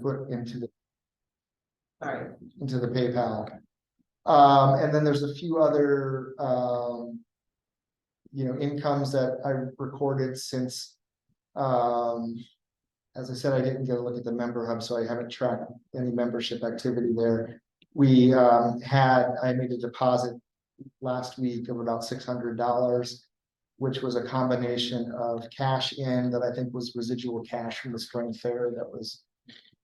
put into the Sorry. into the PayPal. And then there's a few other incomes that I recorded since as I said, I didn't get a look at the member hub, so I haven't tracked any membership activity there. I made a deposit last week of about $600, which was a combination of cash in that I think was residual cash from the spring fair that was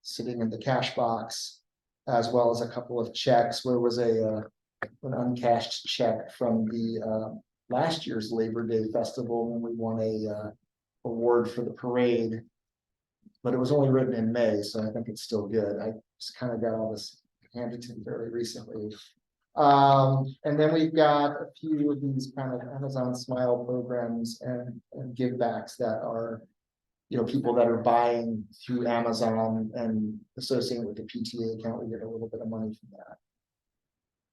sitting in the cash box, as well as a couple of checks. Where was an uncashed check from the last year's Labor Day festival when we won a award for the parade, but it was only written in May, so I think it's still good. I just kind of got all this handed to me very recently. And then we've got a few of these kind of Amazon Smile programs and give backs that are, people that are buying through Amazon and associated with the PTA account. We get a little bit of money from that.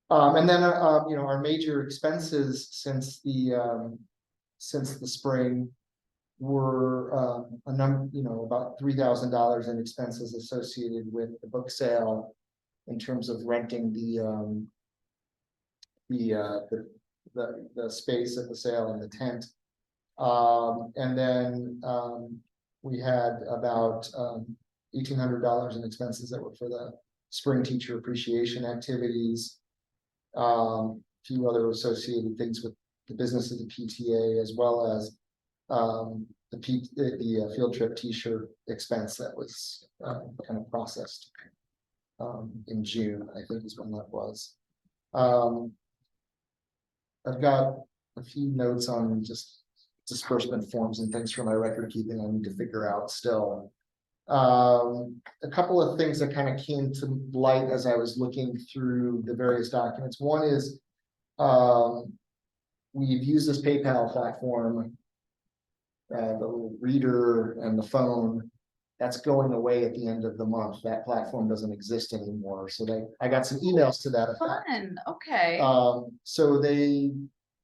And then, our major expenses since the spring were a number, about $3,000 in expenses associated with the book sale in terms of renting the space at the sale and the tent. And then we had about $1,800 in expenses that were for the spring teacher appreciation activities. A few other associated things with the business of the PTA, as well as the field trip t-shirt expense that was kind of processed in June, I think is when that was. I've got a few notes on just disbursement forms and things for my record keeping I need to figure out still. A couple of things that kind of came to light as I was looking through the various documents. One is we've used this PayPal platform, the little reader and the phone. That's going away at the end of the month. That platform doesn't exist anymore. So I got some emails to that effect. Fun. Okay. So they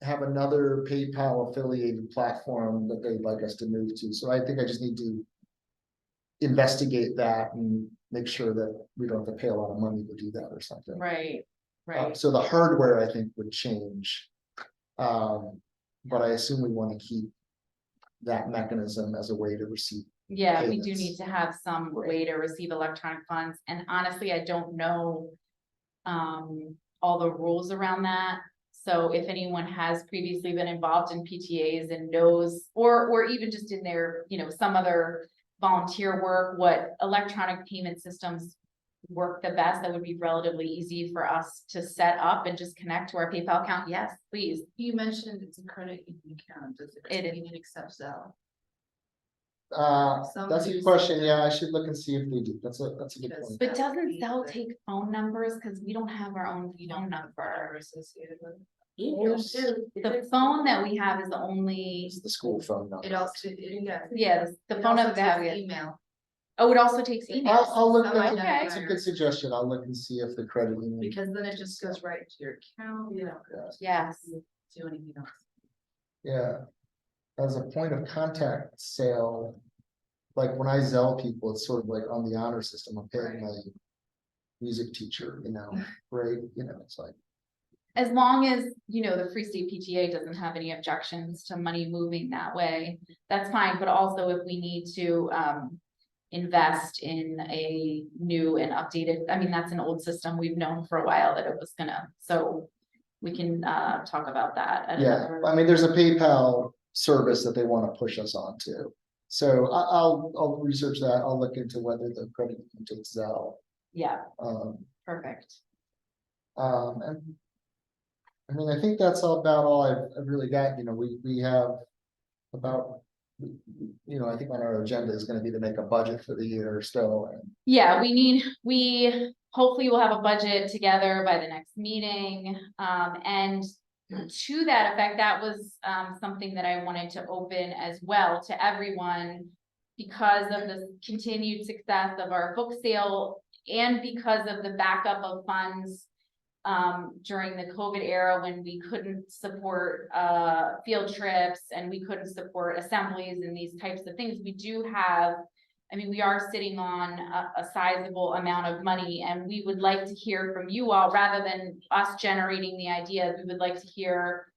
have another PayPal affiliated platform that they'd like us to move to. So I think I just need to investigate that and make sure that we don't have to pay a lot of money to do that or something. Right. Right. So the hardware I think would change. But I assume we want to keep that mechanism as a way to receive. Yeah, payments. we do need to have some way to receive electronic funds. And honestly, I don't know all the rules around that. So if anyone has previously been involved in PTAs and knows, or even just in their, some other volunteer work, what electronic payment systems work the best, that would be relatively easy for us to set up and just connect to our PayPal account. Yes, please. You mentioned it's a credit union account. Does the credit union accept Zelle? That's a good question. Yeah, I should look and see if they do. That's a good point. But doesn't Zelle take phone numbers? Because we don't have our own phone number. Associated with it. Yes. The phone that we have is the only. It's the school phone number. It also, Yeah, the phone number that we have. email. Oh, it also takes email. I'll look. Okay. That's a good suggestion. I'll look and see if the credit union. Because then it just goes right to your account. You don't Yes. do anything else. Yeah, as a point of contact sale, like when I Zelle people, it's sort of like on the honor system. I'm paying my music teacher, right? It's like. As long as, the Free State PTA doesn't have any objections to money moving that way, that's fine. But also if we need to invest in a new and updated, that's an old system. We've known for a while that it was so we can talk about that. Yeah, there's a PayPal service that they want to push us onto. So I'll research that. I'll look into whether the credit union takes Zelle. Yeah. Perfect. And I think that's about all I've really got. We have about, I think on our agenda is going to be to make a budget for the year or so. Yeah, we hopefully will have a budget together by the next meeting. And to that effect, that was something that I wanted to open as well to everyone, because of the continued success of our book sale and because of the backup of funds during the COVID era, when we couldn't support field trips and we couldn't support assemblies and these types of things. We do have I mean, we are sitting on a sizable amount of money, and we would like to hear from you all, rather than us generating the ideas, we would like to hear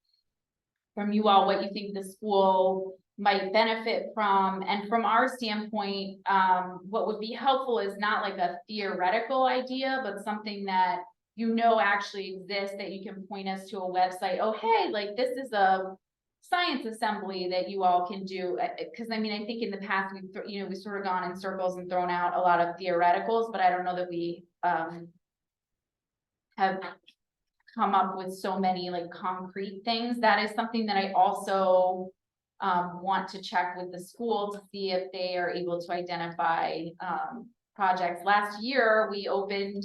from you all what you think the school might benefit from. And from our standpoint, what would be helpful is not like a theoretical idea, but something that actually exists, that you can point us to a website. Oh, hey, like this is a science assembly that you all can do. Cause I mean, I think in the past, we've sort of gone in circles and thrown out a lot of theoreticals, but I don't know that we, have come up with so many like concrete things. That is something that I also want to check with the school to see if they are able to identify projects. Last year, we opened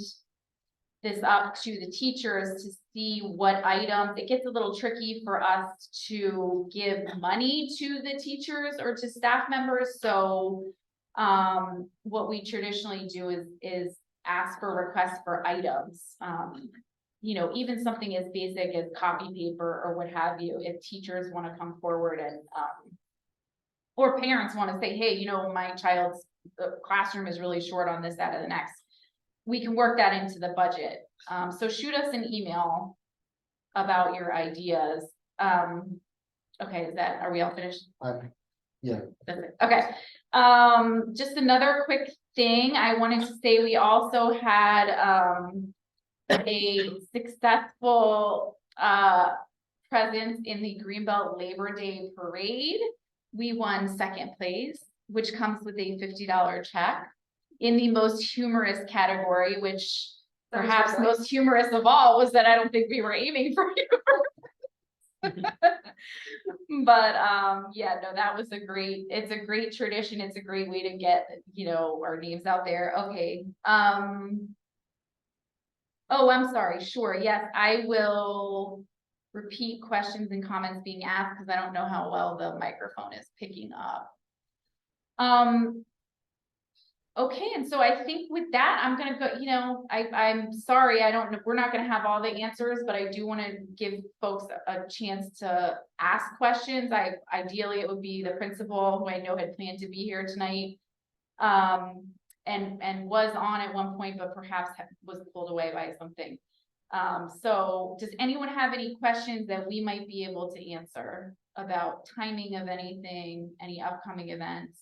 this up to the teachers to see what items. It gets a little tricky for us to give money to the teachers or to staff members. So what we traditionally do is ask for requests for items. Even something as basic as copy paper or what have you, if teachers want to come forward and, or parents want to say, hey, my child's classroom is really short on this, that, or the next, we can work that into the budget. So shoot us an email about your ideas. Okay, are we all finished? Yeah. That's it. Okay. Just another quick thing I wanted to say, we also had, a successful presence in the Greenbelt Labor Day Parade. We won second place, which comes with a $50 check in the most humorous category, which perhaps most humorous of all was that I don't think we were aiming for humor. But yeah, no, that was it's a great tradition. It's a great way to get, our names out there. Okay. Oh, I'm sorry. Sure. Yes, I will repeat questions and comments being asked because I don't know how well the microphone is picking up. Okay, and so I think with that, I'm gonna go, I'm sorry, we're not gonna have all the answers, but I do want to give folks a chance to ask questions. Ideally, it would be the principal, who I know had planned to be here tonight. And was on at one point, but perhaps was pulled away by something. So does anyone have any questions that we might be able to answer about timing of anything, any upcoming events?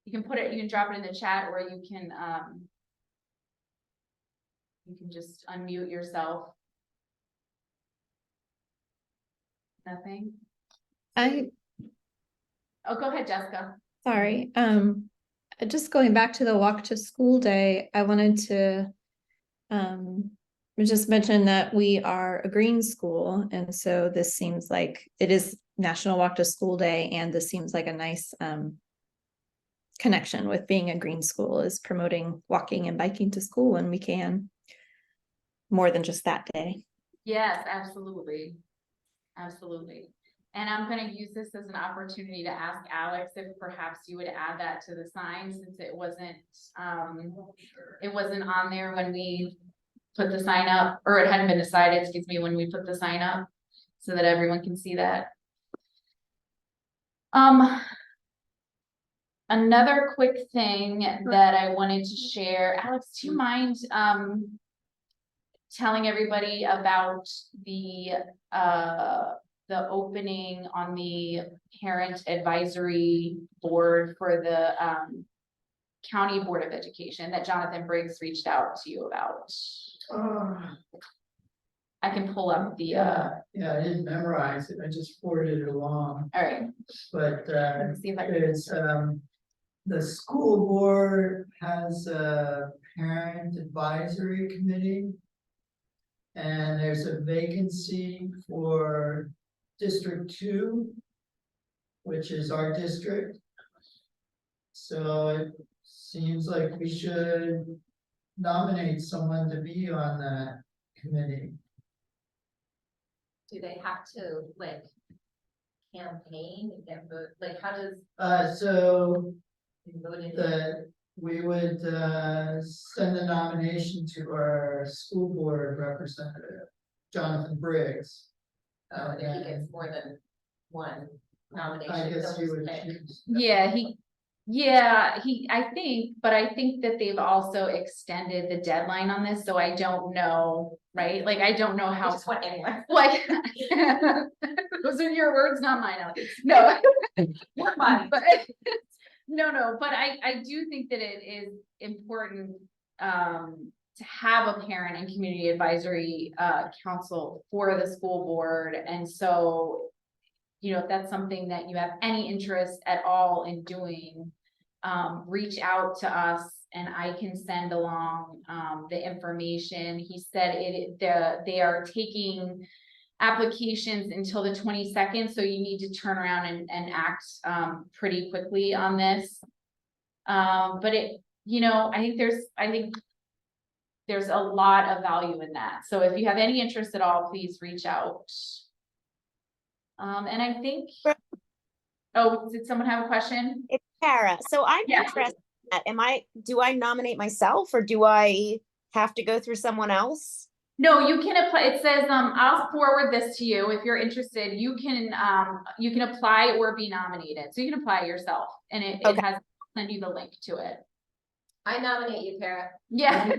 You can drop it in the chat, or you can just unmute yourself. Nothing? Oh, go ahead, Jessica. sorry. Just going back to the walk to school day, I wanted to just mention that we are a green school. And so this seems like it is National Walk to School Day. And this seems like a nice connection with being a green school, is promoting walking and biking to school when we can, more than just that day. Yes, absolutely. Absolutely. And I'm going to use this as an opportunity to ask Alex if perhaps you would add that to the sign, since it wasn't on there when we put the sign up, or it hadn't been decided, excuse me, when we put the sign up, so that everyone can see that. Another quick thing that I wanted to share, Alex, do you mind telling everybody about the opening on the parent advisory board for the County Board of Education that Jonathan Briggs reached out to you about? I can pull up the Yeah, I didn't memorize it, I just forwarded it along. All right. But Let's see if I can. it's the school board has a parent advisory committee. And there's a vacancy for District 2, which is our district. So it seems like we should nominate someone to be on that committee. Do they have to campaign and get vote? How does So you vote in? we would send the nomination to our school board representative, Jonathan Briggs. If he gets more than one nomination. I guess he'll you just would pick. choose. Yeah, Yeah, but I think that they've also extended the deadline on this, so I don't know, right? Like, I don't know how. Just went anywhere. Like, those are your words, not mine. No. Not mine. But, no, but I do think that it is important, to have a parent and community advisory, council for the school board. And so, if that's something that you have any interest at all in doing, reach out to us and I can send along, the information. He said they are taking applications until the 22nd, so you need to turn around and act, pretty quickly on this. But I think there's a lot of value in that. So if you have any interest at all, please reach out. And I think, oh, did someone have a question? It's Tara. So I'm Yeah. interested in that. Do I nominate myself or do I have to go through someone else? No, you can apply. It says, I'll forward this to you. If you're interested, you can apply or be nominated. So you can apply yourself and it Okay. has, I'll send you the link to it. I nominate you, Tara. Yeah.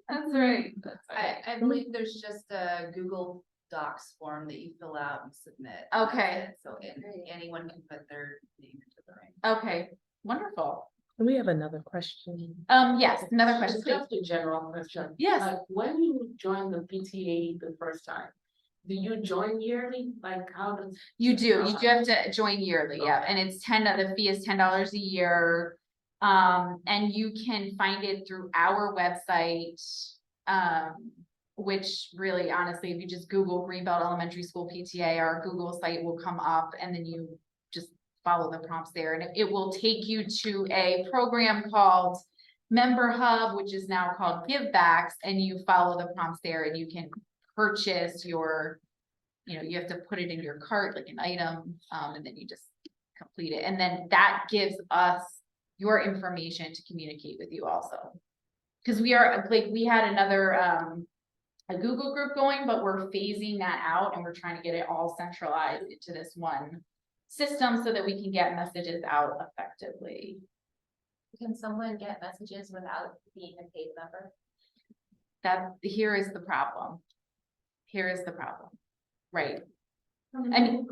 That's right. I believe there's just a Google Docs form that you fill out and submit. Okay. So anyone can put their name into the ring. Okay, wonderful. We have another question. Yes, another question, It's please. just a general question. Yes. When you join the PTA the first time, do you join yearly? Like how does? You do have to join yearly, yeah, and it's the fee is $10 a year. And you can find it through our website, which really honestly, if you just Google Greenbelt Elementary School PTA, our Google site will come up and then you just follow the prompts there and it will take you to a program called Member Hub, which is now called Give Backs, and you follow the prompts there and you can purchase your, you have to put it in your cart like an item, and then you just complete it. And then that gives us your information to communicate with you also. Because we had another, a Google group going, but we're phasing that out and we're trying to get it all centralized into this one system so that we can get messages out effectively. Can someone get messages without being a paid member? Here is the problem. Right. And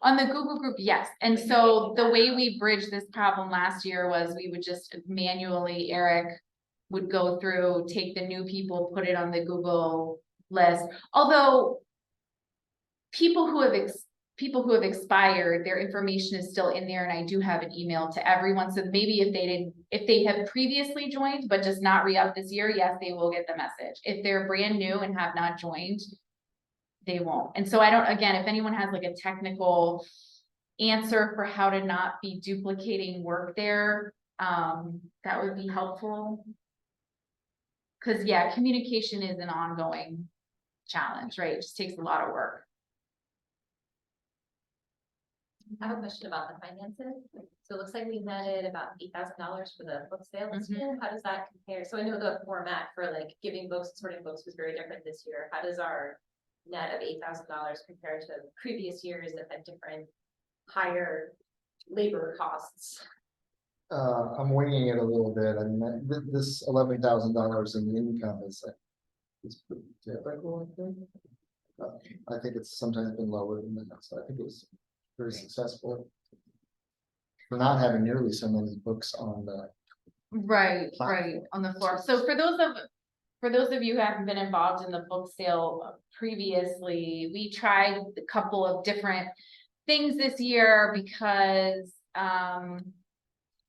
on the Google group, yes. And so the way we bridged this problem last year was we would just manually, Eric would go through, take the new people, put it on the Google list. Although people who have expired, their information is still in there, and I do have an email to everyone. So maybe if they have previously joined but just not re-up this year, yes, they will get the message. If they're brand new and have not joined, they won't. And so again, if anyone has like a technical answer for how to not be duplicating work there, that would be helpful. Because yeah, communication is an ongoing challenge, right? It just takes a lot of work. I have a question about the finances. So it looks like we netted about $8,000 for the book sale this year. How does that compare? So I know the format for like giving books, sorting books was very different this year. How does our net of $8,000 compare to previous years that had different higher labor costs? I'm winging it a little bit. I mean, this $11,000 in income is pretty typical, I think. I think it's sometimes been lower than that, so I think it was very successful. For not having nearly so many books on the Right on the floor. So for those of you who haven't been involved in the book sale previously, we tried a couple of different things this year because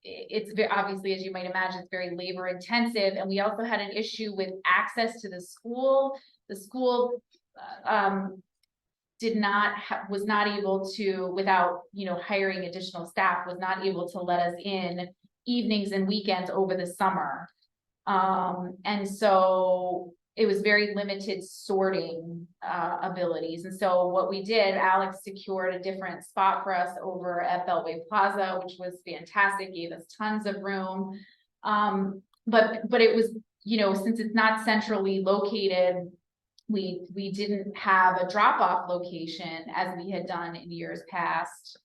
it's very obviously, as you might imagine, it's very labor intensive, and we also had an issue with access to the school. The school was not able to, without hiring additional staff, was not able to let us in evenings and weekends over the summer. And so it was very limited sorting abilities. And so what we did, Alex secured a different spot for us over at Beltway Plaza, which was fantastic, gave us tons of room. But it was, since it's not centrally located, we didn't have a drop-off location as we had done in years past.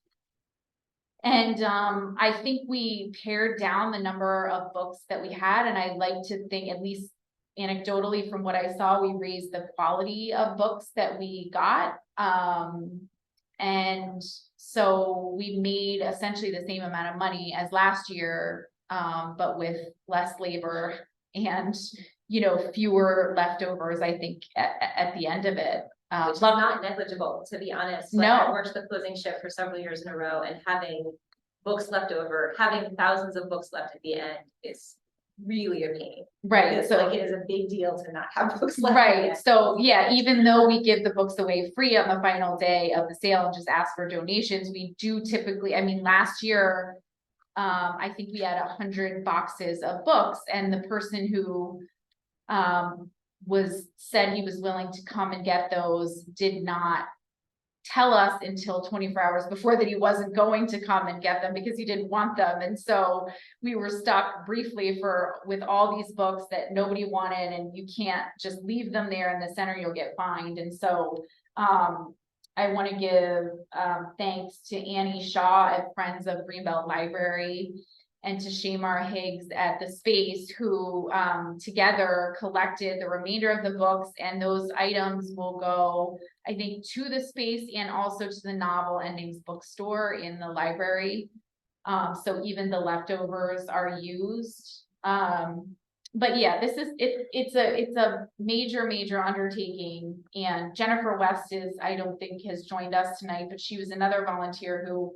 And I think we pared down the number of books that we had, and I like to think, at least anecdotally from what I saw, we raised the quality of books that we got. And so we made essentially the same amount of money as last year, but with less labor and, you know, fewer leftovers, I think, at the end of it. Which is not negligible, to be honest. Like, No. I worked the closing shift for several years in a row, and having books left over, having thousands of books left at the end is really a pain. Right, It's so. like, it is a big deal to not have books left. at the Right, end. so yeah, even though we give the books away free on the final day of the sale and just ask for donations, we do typically, I mean, last year. I think we had 100 boxes of books, and the person who said he was willing to come and get those did not tell us until 24 hours before that he wasn't going to come and get them because he didn't want them. And so we were stuck briefly with all these books that nobody wanted, and you can't just leave them there in the center, you'll get fined. And so I want to give thanks to Annie Shaw at Friends of Greenbelt Library and to Shamar Higgs at the Space, who together collected the remainder of the books, and those items will go, I think, to the Space and also to the Novel Endings bookstore in the library. So even the leftovers are used. But yeah, it's a major undertaking, and Jennifer West I don't think has joined us tonight, but she was another volunteer who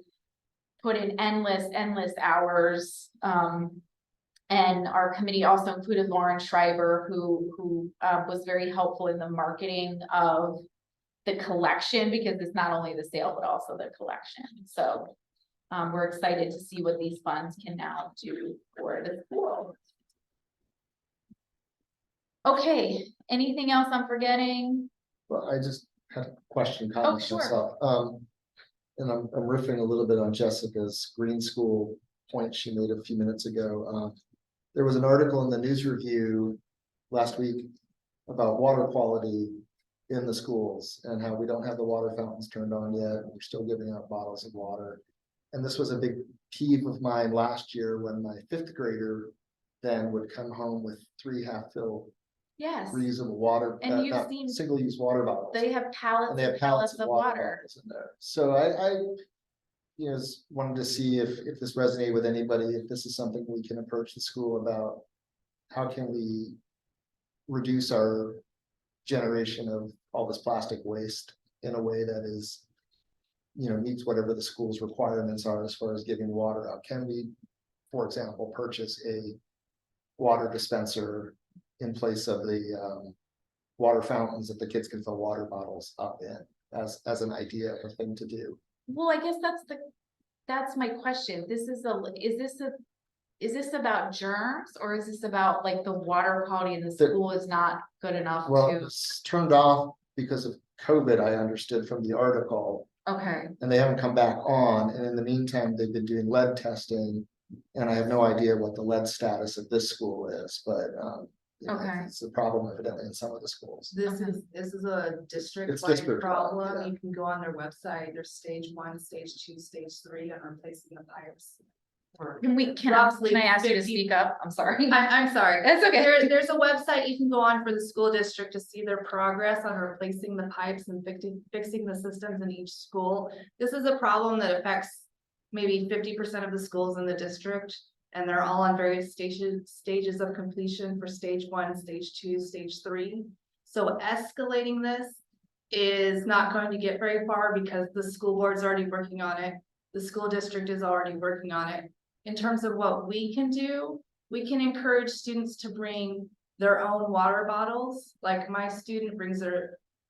put in endless hours. And our committee also included Lauren Schreiber, who was very helpful in the marketing of the collection, because it's not only the sale, but also the collection. So we're excited to see what these funds can now do for the school. Okay, anything else I'm forgetting? Well, I just had a question, Oh, comment sure. myself. And I'm riffing a little bit on Jessica's green school point she made a few minutes ago. There was an article in the News Review last week about water quality in the schools and how we don't have the water fountains turned on yet. We're still giving out bottles of water. And this was a big peeve of mine last year when my 5th grader then would come home with 3 half-filled Yes, reusable water, And you've seen- single-use water bottles. they have pallets And they have and pallets of water. bottles in there. So I wanted to see if this resonated with anybody, if this is something we can approach the school about. How can we reduce our generation of all this plastic waste in a way that is, meets whatever the school's requirements are as far as giving water out? Can we, for example, purchase a water dispenser in place of the water fountains that the kids can fill water bottles up in, as an idea of a thing to do? Well, I guess that's my question. Is this about germs, or is this about like the water quality in the school is not good enough Well, to? it's turned off because of COVID, I understood from the article, Okay, and they haven't come back on. And in the meantime, they've been doing lead testing. And I have no idea what the lead status of this school is, but Okay. it's a problem evidently in some of the schools. This is a It's district-wide district-wide, problem. yeah. You can go on their website, there's stage 1, stage 2, stage 3 on replacing the pipes. for can roughly I ask you to 50 speak up? I'm sorry. I'm sorry. That's okay. There's a website you can go on for the school district to see their progress on replacing the pipes and fixing the systems in each school. This is a problem that affects maybe 50% of the schools in the district, and they're all on various stages of completion for stage 1, stage 2, stage 3. So escalating this is not going to get very far because the school board's already working on it. The school district is already working on it. In terms of what we can do, we can encourage students to bring their own water bottles. Like my student brings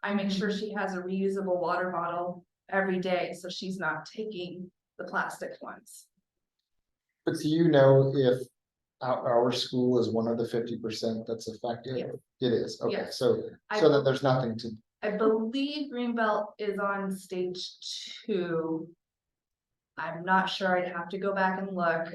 I make sure she has a reusable water bottle every day, so she's not taking the plastic ones. But do you know if our school is one of the 50% that's affected? Yes. It is, okay, Yes. so that there's nothing to. I believe Greenbelt is on stage 2. I'm not sure, I'd have to go back and look.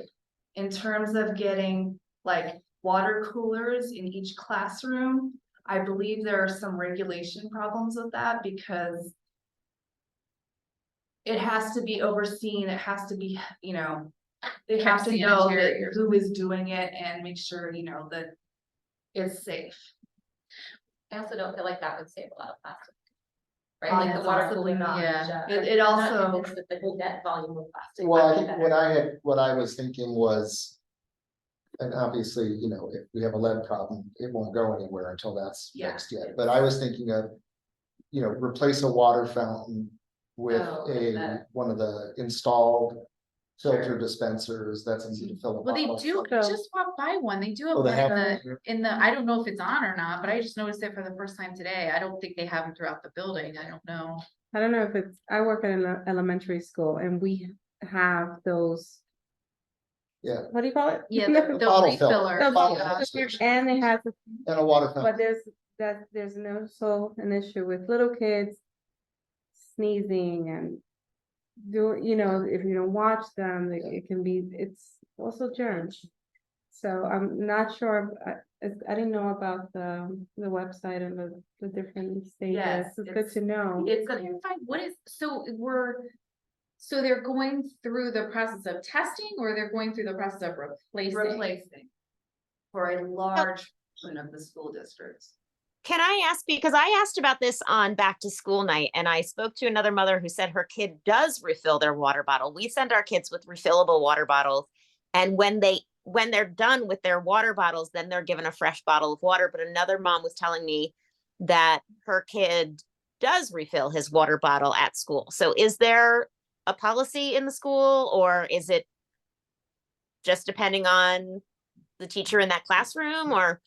In terms of getting like water coolers in each classroom, I believe there are some regulation problems with that because it has to be overseen, it has to be, you know, they Kept have to know that sanitary or who is doing it and make sure, you know, that it's safe. I also don't feel like that would save a lot of plastic. Right, Oh, like yes, the water absolutely cooler. not. Yeah. It I'm not also- convinced that the net volume of plastic. Well, I might be think better. what I was thinking was. And obviously, you know, if we have a lead problem, it won't go anywhere until that's Yeah. fixed yet, but I was thinking of. You know, replace a water fountain with Oh, one of the installed. Filter Sure. dispensers, that's easy to fill a Well, they bottle. do, So- just walk by one, they do have Oh, they one have in the, I don't know if it's on or not, but I just noticed it for the first time today. I don't think they have them throughout the building, I don't know. I don't know if it's, I work at an elementary school and we have those. Yeah. What do you call it? Yeah, The the bottle filler. refiller. Bottle Yeah. filler. And it has, And a water fountain. but there's no so an issue with little kids. Sneezing and you know, if you don't watch them, it can be, it's also germs. So I'm not sure, I didn't know about the website and the different stages, Yes, it's good it's- to know. It's clarify, what is, so they're going through the process of testing, or they're going through the process of replacing? For a large portion of the school districts. Can I ask, because I asked about this on back to school night and I spoke to another mother who said her kid does refill their water bottle. We send our kids with refillable water bottles. And when they're done with their water bottles, then they're given a fresh bottle of water. But another mom was telling me that her kid does refill his water bottle at school. So is there a policy in the school, or is it just depending on the teacher in that classroom, or?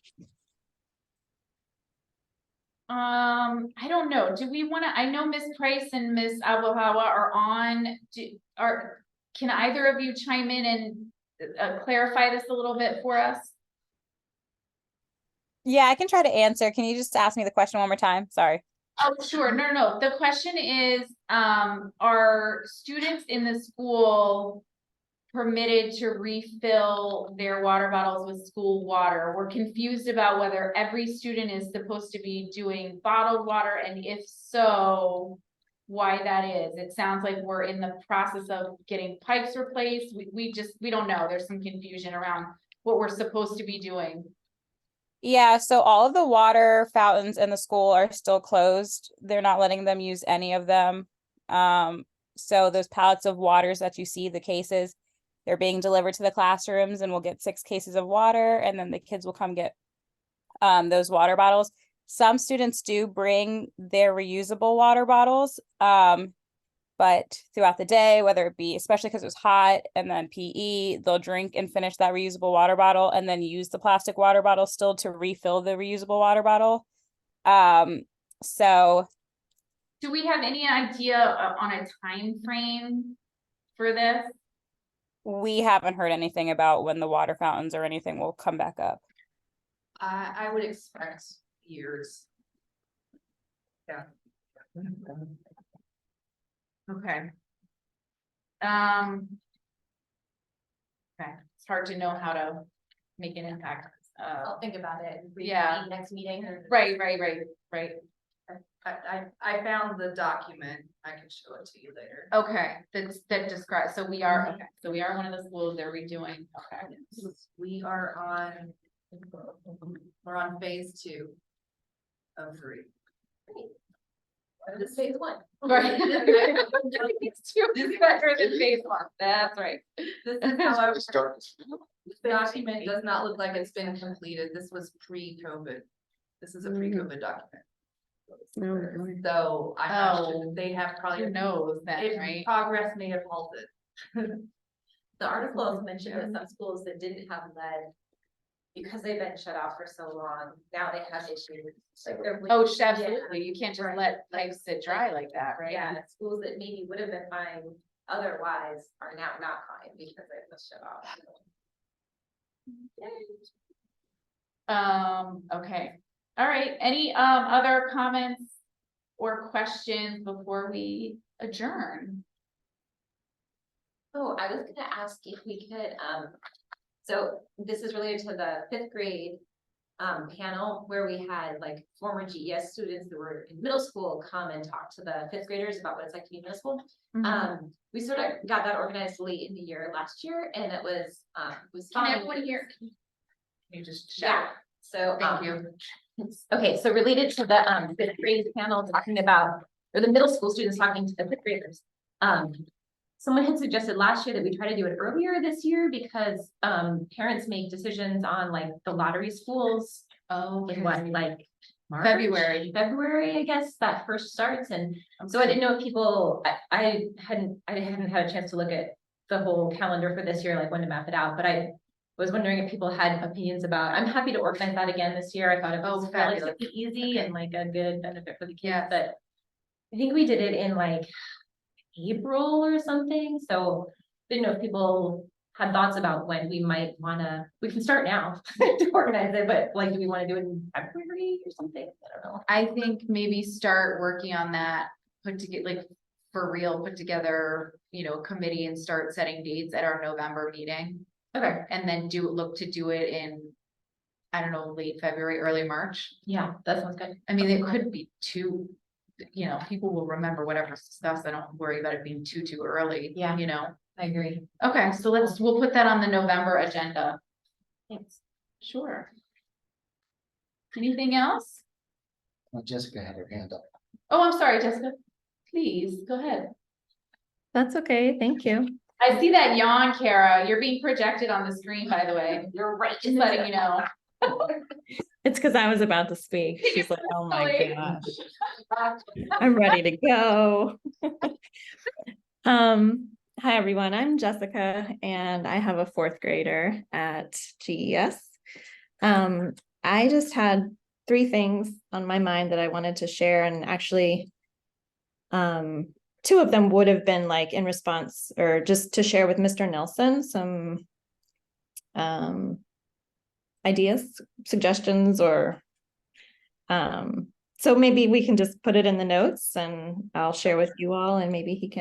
I don't know, do we wanna, I know Miss Price and Miss Abuhawa are on, can either of you chime in and clarify this a little bit for us? Yeah, I can try to answer. Can you just ask me the question one more time? Sorry. Oh, sure, no, the question is, are students in the school permitted to refill their water bottles with school water? We're confused about whether every student is supposed to be doing bottled water, and if so, why that is. It sounds like we're in the process of getting pipes replaced. We don't know. There's some confusion around what we're supposed to be doing. Yeah, so all of the water fountains in the school are still closed. They're not letting them use any of them. So those pallets of waters that you see, the cases, they're being delivered to the classrooms, and we'll get 6 cases of water, and then the kids will come get those water bottles. Some students do bring their reusable water bottles, but throughout the day, whether it be, especially because it was hot, and then PE, they'll drink and finish that reusable water bottle and then use the plastic water bottle still to refill the reusable water bottle. So Do we have any idea on a time frame for this? we haven't heard anything about when the water fountains or anything will come back up. I would expect years. Yeah. Okay. Okay, it's hard to know how to make an impact. I'll think about it. Yeah. Next meeting. Or- Right. I found the document, I can show it to you later. Okay, that describes, so we are, okay, so we are one of the schools they're redoing, okay. We are we're on phase 2 of 3. This phase 1. Right. It's true, it's better than phase 1, that's right. This is however, It's dark. the document does not look like it's been completed. This was pre-COVID. This is a pre-COVID document. So I imagine they have probably, Who knows then, if right? progress may have halted. The article also mentioned that some schools that didn't have lead, because they've been shut off for so long, now they have issues. Like they're. Oh, Yeah. absolutely, you can't just let pipes sit dry like that, right? Yeah, schools that maybe would have been fine otherwise are now not fine because they were shut off. Okay, all right, any other comments or questions before we adjourn? Oh, I was gonna ask if we could, so this is related to the 5th grade panel where we had like former GES students that were in middle school come and talk to the fifth graders about what it's like to be in middle school. We sort of got that organized late in the year last year, and it was Can fun. everyone hear? Can you just Yeah, shout? so. Thank you. Okay, so related to the fifth grade panel talking about, or the middle school students talking to the fifth graders. Someone had suggested last year that we try to do it earlier this year because parents make decisions on like the lottery schools Oh, in what, like March? February. February, I guess, that first starts, and so I didn't know if people, I hadn't had a chance to look at the whole calendar for this year, like when to map it out, but I was wondering if people had opinions about, I'm happy to organize that again this year. I thought it was relatively easy and like a good benefit for the kids, but I think we did it in like April or something, so didn't know if people had thoughts about when we might wanna, we can start now to organize it, but like, do we wanna do it in February or something? I don't know. I think maybe start working on that, put together, like, for real, put together, you know, a committee and start setting dates at our November meeting. Okay. And then look to do it in, I don't know, late February, early March. Yeah, that sounds good. I mean, it could be too, you know, people will remember whatever's discussed. I don't worry about it being too early. Yeah. You know, I agree. okay, so we'll put that on the November agenda. Thanks. Sure. Anything else? Jessica had her hand up. Oh, I'm sorry, Jessica. Please, go ahead. That's okay, thank you. I see that yawn, Kara. You're being projected on the screen, by the way. You're right. Just letting you know. It's because I was about to speak. She's like, oh my Really? gosh, I'm ready to go. Hi everyone, I'm Jessica and I have a fourth grader at GES. I just had 3 things on my mind that I wanted to share, and actually 2 of them would have been like in response or just to share with Mr. Nelson some ideas, suggestions, or so maybe we can just put it in the notes and I'll share with you all, and maybe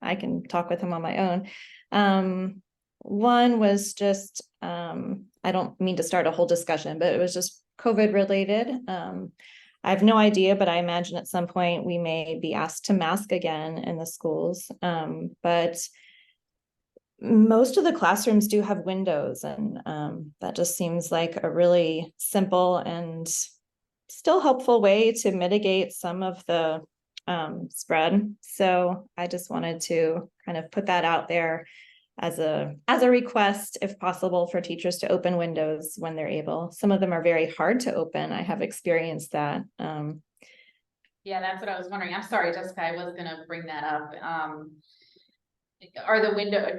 I can talk with him on my own. One was just, I don't mean to start a whole discussion, but it was just COVID related. I have no idea, but I imagine at some point we may be asked to mask again in the schools. But most of the classrooms do have windows, and that just seems like a really simple and still helpful way to mitigate some of the spread. So I just wanted to kind of put that out there as a request, if possible, for teachers to open windows when they're able. Some of them are very hard to open. I have experienced that. Yeah, that's what I was wondering. I'm sorry, Jessica, I was gonna bring that up.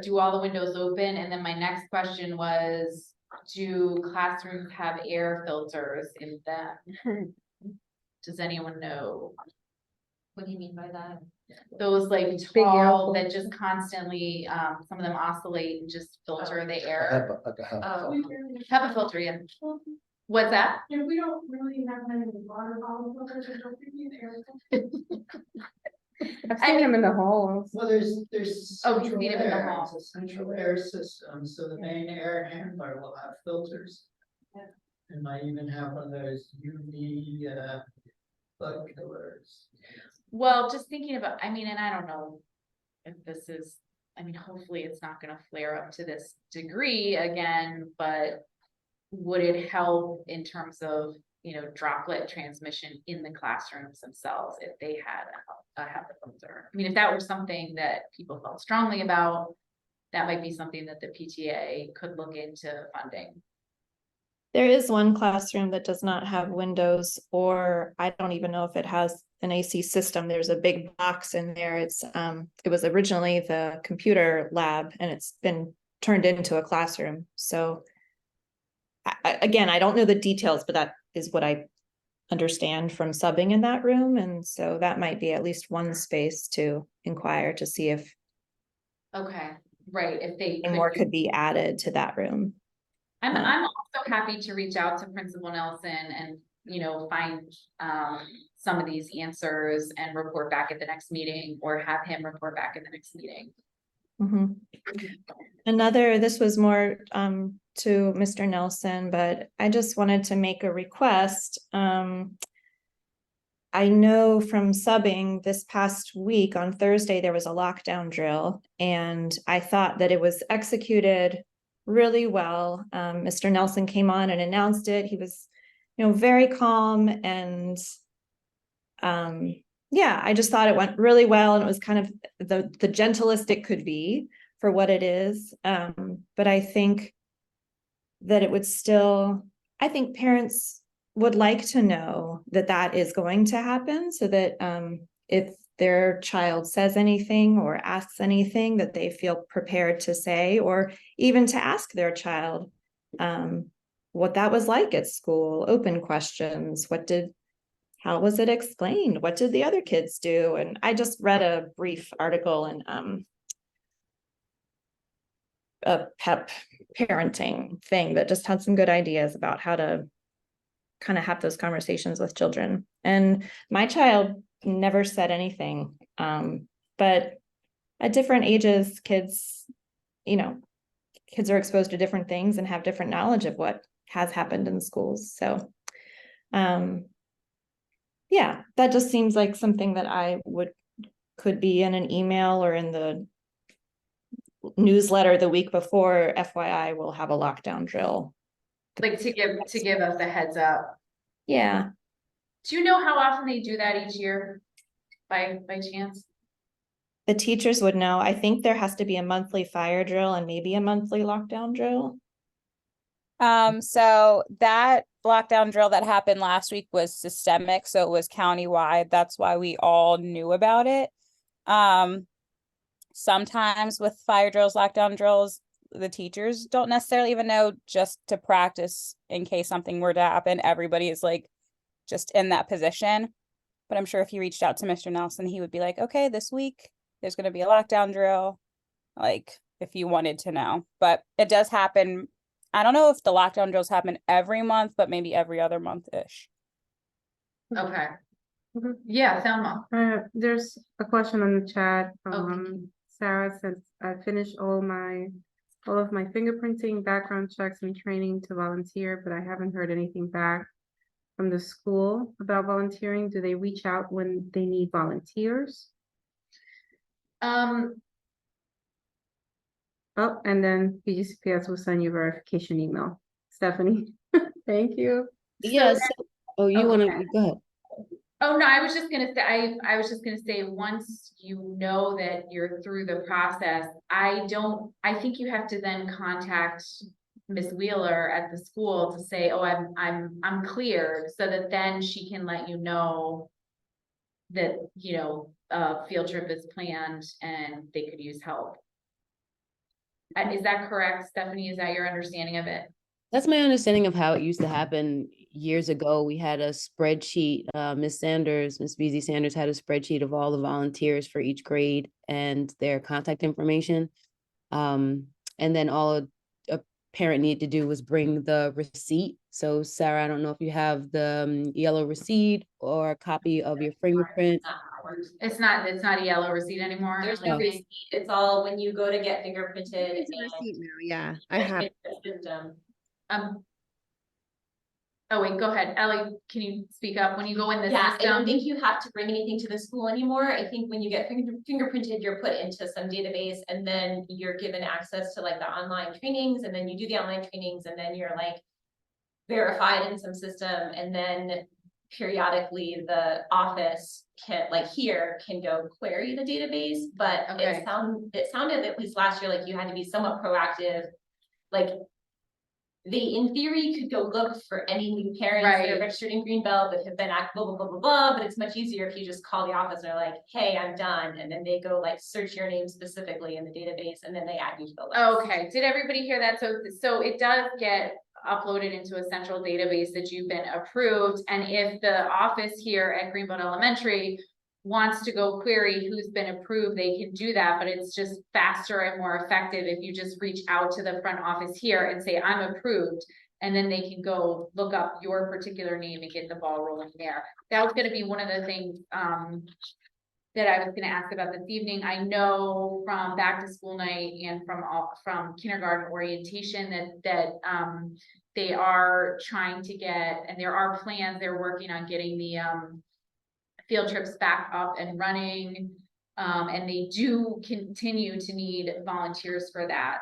Do all the windows open? And then my next question was, do classrooms have air filters in them? Does anyone know? What do you mean by that? Those like Big air tall that just constantly, some of them oscillate and just filter the air. Oh, HEPA filter, yeah. What's that? Yeah, we don't really have many water bottle filters, I don't think in there. I've seen them in the halls. Well, there's. Oh, you central need them in the air. hall. It's a central air system, so the main air handler will have filters. And might even have one of those UV, bug killers. Well, just thinking about, I mean, and I don't know if this is, I mean, hopefully it's not gonna flare up to this degree again, but would it help in terms of, you know, droplet transmission in the classrooms themselves if they had a HEPA filter? I mean, if that were something that people felt strongly about, that might be something that the PTA could look into funding. There is one classroom that does not have windows, or I don't even know if it has an AC system. There's a big box in there. It was originally the computer lab and it's been turned into a classroom. So again, I don't know the details, but that is what I understand from subbing in that room. And so that might be at least one space to inquire to see if Okay, right, if they more could be added to that room. I'm also happy to reach out to Principal Nelson and, you know, find some of these answers and report back at the next meeting, or have him report back at the next meeting. Another, this was more to Mr. Nelson, but I just wanted to make a request. I know from subbing this past week on Thursday, there was a lockdown drill, and I thought that it was executed really well. Mr. Nelson came on and announced it. He was, very calm, and yeah, I just thought it went really well, and it was kind of the gentlest it could be for what it is. But I think that it would still, I think parents would like to know that that is going to happen, so that if their child says anything or asks anything, that they feel prepared to say, or even to ask their child what that was like at school, open questions. How was it explained? What did the other kids do? And I just read a brief article in a PEP parenting thing that just had some good ideas about how to kind of have those conversations with children. And my child never said anything. But at different ages, kids are exposed to different things and have different knowledge of what has happened in schools. So, yeah, that just seems like something that could be in an email or in the newsletter the week before. FYI, we'll have a lockdown drill. Like to give us a heads up. Yeah. Do you know how often they do that each year by chance? The teachers would know. I think there has to be a monthly fire drill and maybe a monthly lockdown drill. So that lockdown drill that happened last week was systemic, so it was countywide. That's why we all knew about it. Sometimes with fire drills, lockdown drills, the teachers don't necessarily even know, just to practice in case something were to happen. Everybody is like just in that position. But I'm sure if you reached out to Mr. Nelson, he would be like, okay, this week there's going to be a lockdown drill, like if you wanted to know. But it does happen. I don't know if the lockdown drills happen every month, but maybe every other month-ish. Okay. Mhm. Yeah, Thelma. There's a question on the chat. Okay. Sarah says, I finished all of my fingerprinting, background checks, and training to volunteer, but I haven't heard anything back from the school about volunteering. Do they reach out when they need volunteers? Oh, and then PGCPS will send you a verification email. Stephanie, thank you. Yes. Oh, you want to go ahead? Oh, no, I was just gonna say, once you know that you're through the process, I think you have to then contact Ms. Wheeler at the school to say, oh, I'm cleared, so that then she can let you know that, a field trip is planned and they could use help. Is that correct, Stephanie? Is that your understanding of it? That's my understanding of how it used to happen years ago. We had a spreadsheet. Miss Beezy Sanders had a spreadsheet of all the volunteers for each grade and their contact information. And then all a parent needed to do was bring the receipt. So Sarah, I don't know if you have the yellow receipt or a copy of your fingerprint. It's not a yellow receipt anymore. There's no receipt. It's all when you go to get fingerprinted. It's a receipt now. Yeah, I have. Oh wait, go ahead. Ellie, can you speak up? When you go in the Yeah, I system? don't think you have to bring anything to the school anymore. I think when you get fingerprinted, you're put into some database, and then you're given access to like the online trainings, and then you do the online trainings, and then you're like verified in some system, and then periodically the office can go query the database. But Okay. it sounded at least last year like you had to be somewhat proactive. Like they in theory could go look for any new parents that are registered in Greenbelt that have been active, blah, blah, blah, blah, blah, but it's much easier if you just call the office and they're like, hey, I'm done. And then they go like search your name specifically in the database, and then they add you to the list. Okay, did everybody hear that? So it does get uploaded into a central database that you've been approved. And if the office here at Greenbelt Elementary wants to go query who's been approved, they can do that, but it's just faster and more effective if you just reach out to the front office here and say, I'm approved. And then they can go look up your particular name and get the ball rolling there. That was gonna be one of the things that I was gonna ask about this evening. I know from back to school night and from kindergarten orientation that they are trying to get, and there are plans, they're working on getting the field trips back up and running. And they do continue to need volunteers for that.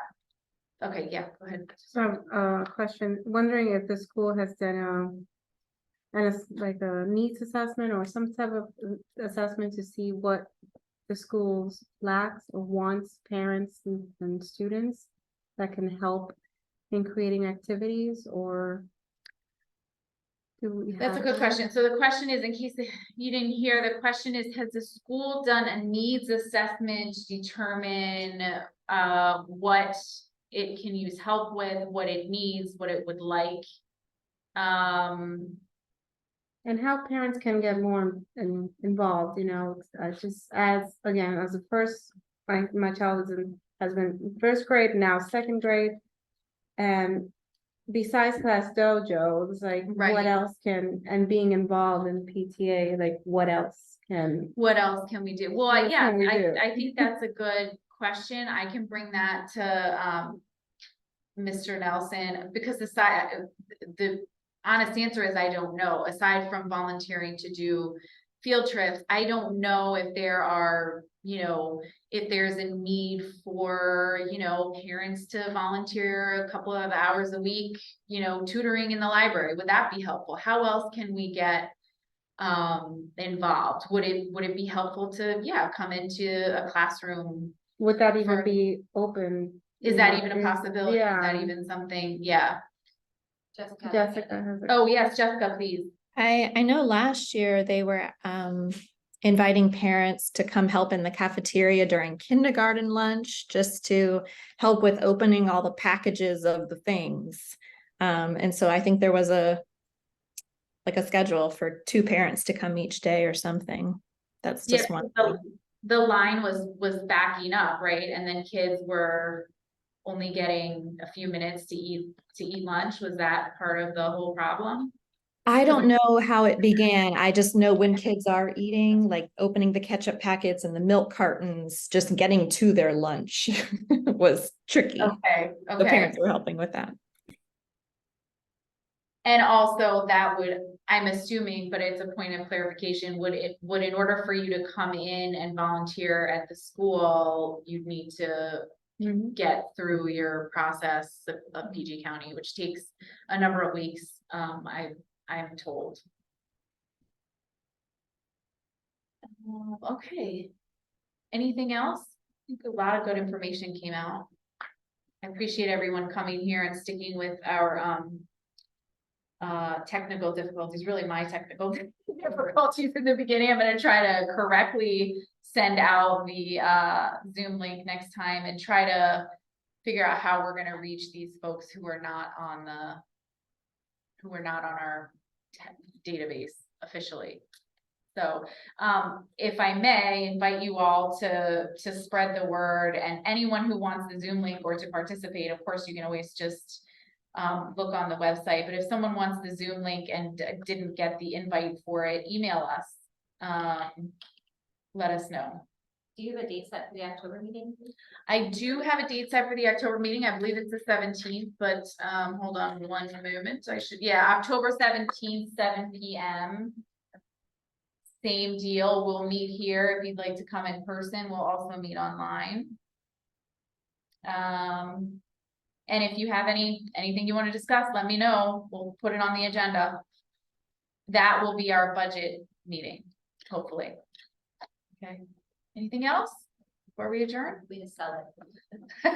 Okay, yeah, go ahead. So, question, wondering if the school has done, like a needs assessment or some type of assessment to see what the schools lacks or wants parents and students that can help in creating activities, or do we That's a have good that? question. So the question is, in case you didn't hear, the question is, has the school done a needs assessment to determine what it can use help with, what it needs, what it would like? And how parents can get more involved, you know, just as, again, as a first, my child has been in first grade, now second grade. And besides class dojo, it's like, Right. what else and being involved in PTA, like, what else can? What else can we do? Well, What yeah, can we do? I think that's a good question. I can bring that to Mr. Nelson, because the honest answer is I don't know. Aside from volunteering to do field trips, I don't know if there are, you know, if there's a need for, you know, parents to volunteer a couple of hours a week, you know, tutoring in the library. Would that be helpful? How else can we get involved? Would it be helpful to, come into a classroom? Would that even For- be open? Is you that know, even a possibility? Is that Yeah, even something? Yeah. Jessica has. Oh, yes, Jessica, please. I know last year they were inviting parents to come help in the cafeteria during kindergarten lunch, just to help with opening all the packages of the things. And so I think there was a schedule for 2 parents to come each day or something. That's just one. The line was backing up, right? And then kids were only getting a few minutes to eat lunch. Was that part of the whole problem? I don't know how it began. I just know when kids are eating, like opening the ketchup packets and the milk cartons, just getting to their lunch was tricky. Okay, The parents were helping with that. And also that would, I'm assuming, but it's a point of clarification, would in order for you to come in and volunteer at the school, you'd need to get through your process of PG County, which takes a number of weeks, I'm told. Okay. Anything else? I think a lot of good information came out. I appreciate everyone coming here and sticking with our technical difficulties, really my technical difficulties in the beginning. I'm going to try to correctly send out the Zoom link next time and try to figure out how we're going to reach these folks who are not on our database officially. So if I may invite you all to spread the word, and anyone who wants the Zoom link or to participate, of course, you can always just look on the website. But if someone wants the Zoom link and didn't get the invite for it, email us. Let us know. Do you have a date set for the October meeting? I do have a date set for the October meeting. I believe it's the 17th, but hold on one moment. October 17th, 7 p.m. Same deal. We'll meet here. If you'd like to come in person, we'll also meet online. And if you have anything you want to discuss, let me know. We'll put it on the agenda. That will be our budget meeting, hopefully. Okay. Anything else before we adjourn? We just sell it.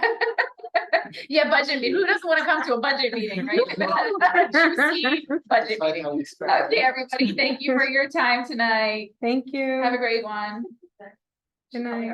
Yeah, budget meeting. Who doesn't want to come to a budget meeting, right? Juicy budget meeting. Okay, everybody, thank you for your time tonight. Thank you. Have a great one. Good night.